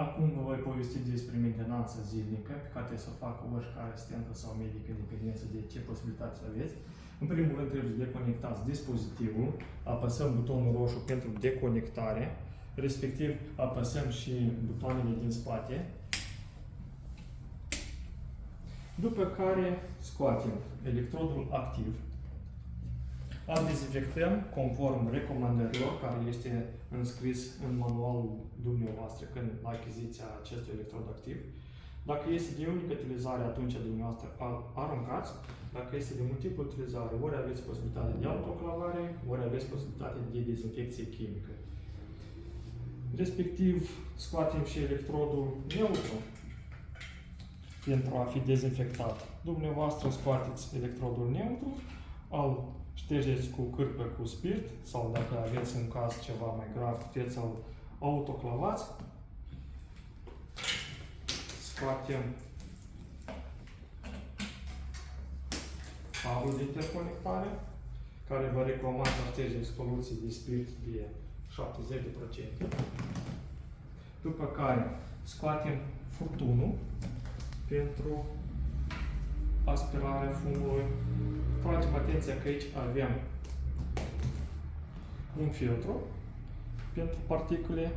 Acum vă voi povesti despre mentenanța zilnică pe care trebuie să o facă oricare asistentă sau medic în dependență de ce posibilitate aveți. În primul rând trebuie să deconectați dispozitivul, apăsăm butonul roșu pentru deconectare, respectiv apăsăm și butoanele din spate. După care scoatem electrodul activ. Îl dezinfectăm conform recomandărilor care este înscris în manualul dumneavoastră când achiziția acestui electrod activ. Dacă este de unică utilizare, atunci dumneavoastră aruncați. Dacă este de multiplă utilizare, ori aveți posibilitate de autoclavare, ori aveți posibilitate de dezinfecție chimică. Respectiv, scoatem și electrodul neutru pentru a fi dezinfectat. Dumneavoastră scoateți electrodul neutru, îl ștergeți cu cârpă cu spirit sau dacă aveți în caz ceva mai grav, puteți să-l autoclavați. Scoatem cablul de interconectare, care vă recomand să ștergeți soluții de spirit de 70%. După care scoatem furtunul pentru aspirarea fumului. Tragem atenția că aici avem un filtru pentru particule.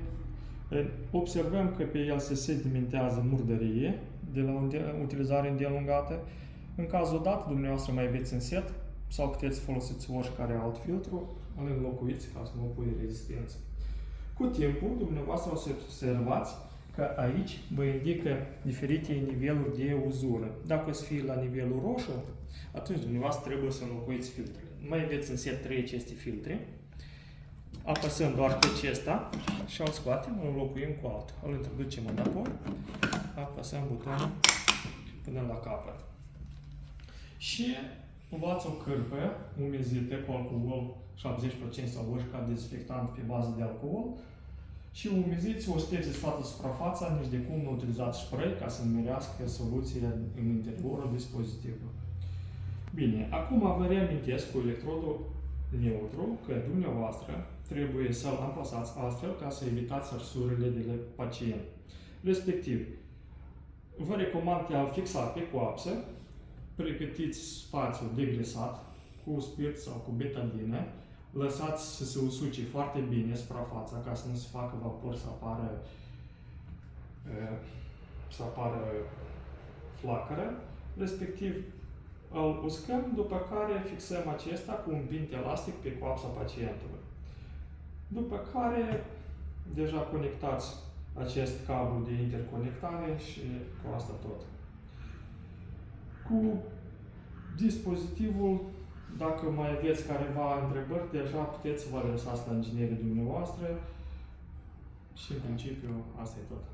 Observăm că pe el se sedimentează murdărie de la o utilizare îndelungată. În cazul dat, dumneavoastră mai aveți în set sau puteți folosiți oricare alt filtru, îl înlocuiți ca să nu pui rezistență. Cu timpul, dumneavoastră o să observați că aici vă indică diferite niveluri de uzură. Dacă o să fie la nivelul roșu, atunci dumneavoastră trebuie să înlocuiți filtrele. Mai aveți în set 3 aceste filtre. Apăsăm doar pe acesta și îl scoatem, îl înlocuim cu altul. Îl introducem înapoi, apăsăm butonul până la capăt. Și luați o cârpă umezită cu alcool 70% sau oricare dezinfectant pe bază de alcool și umeziți, o ștergeți toată suprafața, nici de cum nu utilizați spray ca să numerească soluția în interiorul dispozitivului. Bine, acum vă reamintesc cu electrodul neutru că dumneavoastră trebuie să-l amplasați astfel ca să evitați arsurile de la pacient. Respectiv, vă recomand că a-l fixat pe coapsă, pregătiți spațiul deglisat cu spirit sau cu betadină, lăsați să se usuce foarte bine suprafața ca să nu se facă vapor, să apară flacără, respectiv îl uscăm, după care fixăm acesta cu un bint elastic pe coapsa pacientului. După care deja conectați acest cablu de interconectare și cu asta tot. Cu dispozitivul, dacă mai aveți careva întrebări, deja puteți să vă adresați la inginerii dumneavoastră și în principiu asta e tot.